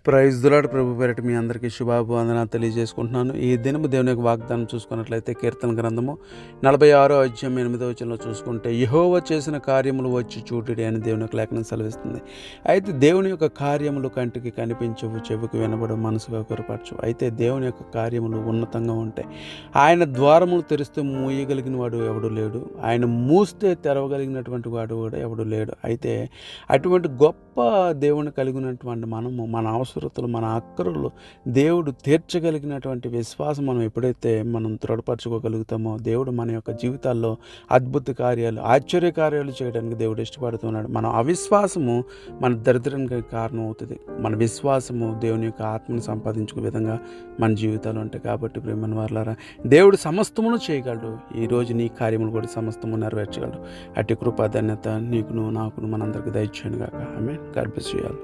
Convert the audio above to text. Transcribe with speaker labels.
Speaker 1: Praise the lord. ప్రభు పేరిట మీ అందరికీ శుభాభివందనాలు తెలియజేసుకుంటున్నాను. ఈ దినము దేవుని యొక్క వాగ్దానం చూసుకున్నట్లయితే కీర్తన గ్రంథము 46వ అధ్యాయం 8వ వచనంలో చూసుకుంటే, యెహోవా చేసిన కార్యములు వచ్చి చూడుడి అని దేవుని యొక్క లేఖనం సెలవిస్తుంది. అయితే దేవుని యొక్క కార్యములు కంటికి కనిపించవు, చెవికి వినబడు, మనసుగా కనపరచవు. అయితే దేవుని యొక్క కార్యములు ఉన్నతంగా ఉంటాయి. ఆయన ద్వారములు తెరిస్తే మూయగలిగిన వాడు ఎవడు లేడు, ఆయన మూస్తే తెరవగలిగినటువంటి వాడు కూడా ఎవడు లేడు. అయితే అటువంటి గొప్ప దేవుని కలిగినటువంటి మనము మన అవసరతలు, మన అక్కరలు దేవుడు తీర్చగలిగినటువంటి విశ్వాసం మనం ఎప్పుడైతే మనం దృఢపరచుకోగలుగుతామో, దేవుడు మన యొక్క జీవితాల్లో అద్భుత కార్యాలు, ఆశ్చర్య కార్యాలు చేయడానికి దేవుడు ఇష్టపడుతున్నాడు. మన అవిశ్వాసము మన దరిద్రానికి కారణం అవుతుంది. మన విశ్వాసము దేవుని యొక్క ఆత్మను సంపాదించుకునే విధంగా మన జీవితాలు ఉంటాయి. కాబట్టి ప్రియమైన వారలారా, దేవుడు సమస్తమును చేయగలడు. ఈరోజు నీ కార్యములు కూడా సమస్తము నెరవేర్చగలడు. అట్టి కృపాధన్యత నీకును, నాకును, మనందరికీ దయచేయను గాక. Amen. God bless you all.